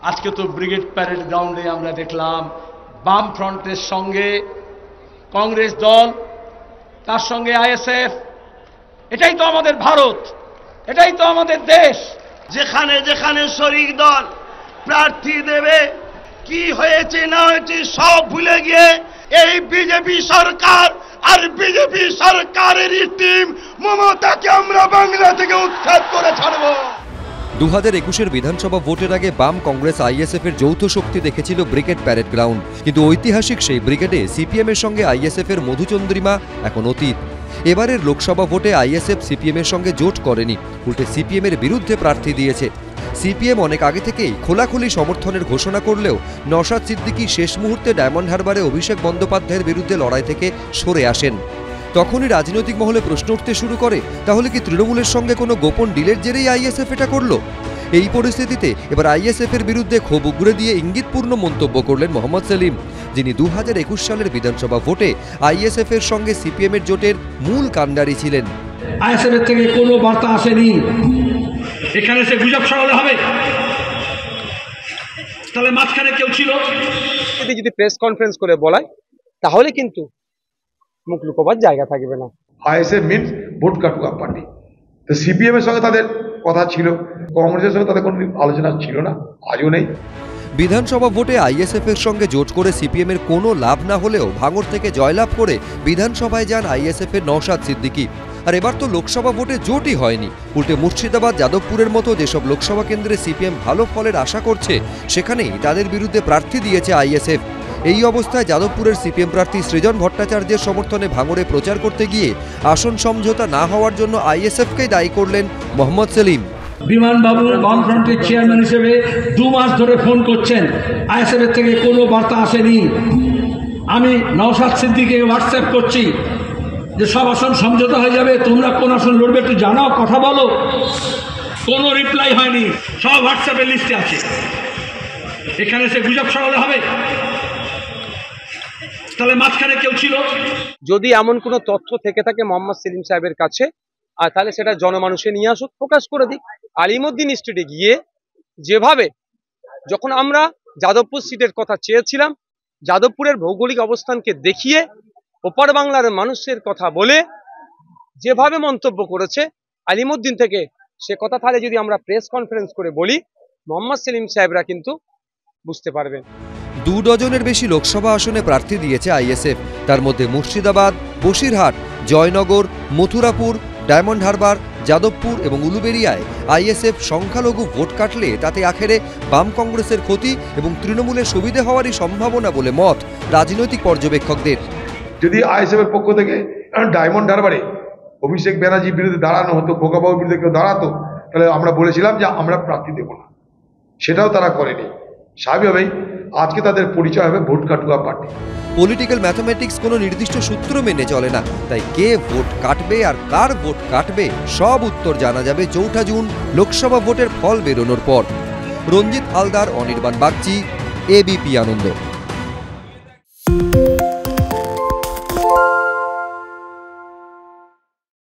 আজকে তো brigade parade গ্রাউন্ডে আমরা দেখলাম বাম ফ্রন্টের সঙ্গে কংগ্রেস দল, তার সঙ্গে আইএসএফ। এটাই তো আমাদের ভারত, এটাই তো আমাদের দেশ। যেখানে যেখানে শরিক দল প্রার্থী দেবে, কি হয়েছে না হয়েছে সব ভুলে গিয়ে এই বিজেপি সরকার আর বিজেপি সরকারের টিম মমতাকে আমরা বাংলা থেকে উৎখাত করে ছাড়ব। 2021-এর বিধানসভা ভোটের আগে বাম, কংগ্রেস, আইএসএফ-এর যৌথ শক্তি দেখেছিল ব্রিগেড প্যারেড গ্রাউন্ড, কিন্তু ঐতিহাসিক সেই ব্রিগেডে সিপিএম-এর সঙ্গে আইএসএফ-এর মধুচন্দ্রিমা এখন অতীত। এবারের লোকসভা ভোটে আইএসএফ সিপিএম-এর সঙ্গে জোট করেনি, উল্টে সিপিএম-এর বিরুদ্ধে প্রার্থী দিয়েছে। সিপিএম অনেক আগে থেকেই খোলাখুলি সমর্থনের ঘোষণা করলেও নওশাদ সিদ্দিকী শেষ মুহূর্তে ডায়মন্ড হারবারে অভিষেক বন্দ্যোপাধ্যায়ের বিরুদ্ধে লড়াই থেকে সরে আসেন। তখনই রাজনৈতিক মহলে প্রশ্ন উঠতে শুরু করে, তাহলে কি তৃণমূলের সঙ্গে কোনো গোপন ডিলের জেরেই আইএসএফ এটা করলো? এই পরিস্থিতিতে এবার আইএসএফের বিরুদ্ধে ক্ষোভ উগরে দিয়ে ইঙ্গিতপূর্ণ মন্তব্য করলেন মোহাম্মদ সেলিম, যিনি 2021 সালের বিধানসভা ভোটে আইএসএফের সঙ্গে সিপিএমের জোটের মূল কাণ্ডারি ছিলেন। আইএসএফের থেকে কোনো বার্তা আসেনি, এখানে সে গুজব ছড়ালে হবে। তাহলে মাঝখানে কেউ ছিল? যদি প্রেস কনফারেন্স করে বলায় তাহলে কিন্তু মুখ লুকোবার জায়গা থাকবে না। আইএসএফ মিনস ভোট কাটুয়া পার্টি। তো সিপিএম এর সঙ্গে তাদের কথা ছিল, কংগ্রেসের সঙ্গে তাদের কোনো আলোচনা ছিল না, আজও নেই। বিধানসভা ভোটে আইএসএফের সঙ্গে জোট করে সিপিএমের কোনো লাভ না হলেও ভাঙড় থেকে জয়লাভ করে বিধানসভায় যান আইএসএফের নওশাদ সিদ্দিকী। আর এবার তো লোকসভা ভোটে জোটই হয়নি, উল্টে মুর্শিদাবাদ, যাদবপুরের মতো যেসব লোকসভা কেন্দ্রে সিপিএম ভালো ফলের আশা করছে সেখানেই তাদের বিরুদ্ধে প্রার্থী দিয়েছে আইএসএফ। এই অবস্থায় যাদবপুরের সিপিএম প্রার্থী সৃজন ভট্টাচার্যের সমর্থনে ভাঙড়ে প্রচার করতে গিয়ে আসন সমঝোতা না হওয়ার জন্য আইএসএফকেই দায়ী করলেন মোহাম্মদ সেলিম। বিমান বাবু বামফ্রন্টের চেয়ারম্যান হিসেবে 2 মাস ধরে ফোন করছেন, আইএসএফের থেকে কোনো বার্তা আসেনি। আমি নওশাদ সিদ্দিকীকে হোয়াটসঅ্যাপ করছি যে সব আসন সমঝোতা হয়ে যাবে, তোমরা কোন আসন লড়বে একটু জানাও, কথা বলো। কোনো রিপ্লাই হয়নি, সব হোয়াটসঅ্যাপের লিস্টে আছে। এখানে সে গুজব ছড়ালে হবে? তাহলে মাঝখানে কেউ ছিল? যদি এমন কোনো তথ্য থেকে থাকে মোহাম্মদ সেলিম সাহেবের কাছে, আর তাহলে সেটা জনমানুষে নিয়ে আসুক, প্রকাশ করে দিক। আলিমুদ্দিন স্ট্রিটে গিয়ে যেভাবে, যখন আমরা যাদবপুর সিটের কথা চেয়েছিলাম, যাদবপুরের ভৌগোলিক অবস্থানকে দেখিয়ে ওপার বাংলার মানুষের কথা বলে যেভাবে মন্তব্য করেছে আলিমুদ্দিন থেকে, সে কথা তাহলে যদি আমরা প্রেস কনফারেন্স করে বলি, মোহাম্মদ সেলিম সাহেবরা কিন্তু বুঝতে পারবেন। 2 ডজনের বেশি লোকসভা আসনে প্রার্থী দিয়েছে আইএসএফ, তার মধ্যে মুর্শিদাবাদ, বসিরহাট, জয়নগর, মথুরাপুর, ডায়মন্ড হারবার, যাদবপুর এবং উলুবেড়িয়ায় আইএসএফ সংখ্যালঘু ভোট কাটলে তাতে আখেরে বাম কংগ্রেসের ক্ষতি এবং তৃণমূলের সুবিধে হওয়ারই সম্ভাবনা বলে মত রাজনৈতিক পর্যবেক্ষকদের। যদি আইএসএফ এর পক্ষ থেকে ডায়মন্ড হারবারে অভিষেক ব্যানার্জির বিরুদ্ধে দাঁড়ানো হতো, খোকাবাবুর বিরুদ্ধে কেউ দাঁড়াতো, তাহলে আমরা বলেছিলাম যে আমরা প্রার্থী দেব না, সেটাও তারা করেনি। স্বাভাবিকভাবেই আজকে তাদের পরিচয় হবে ভোট কাটুয়া পার্টি। পলিটিক্যাল ম্যাথমেটিক্স কোনো নির্দিষ্ট সূত্র মেনে চলে না, তাই কে ভোট কাটবে আর কার ভোট কাটবে সব উত্তর জানা যাবে 4 জুন লোকসভা ভোটের ফল বেরোনোর পর। রঞ্জিত হালদার, অনির্বাণ বাগচি, এবিপি আনন্দ।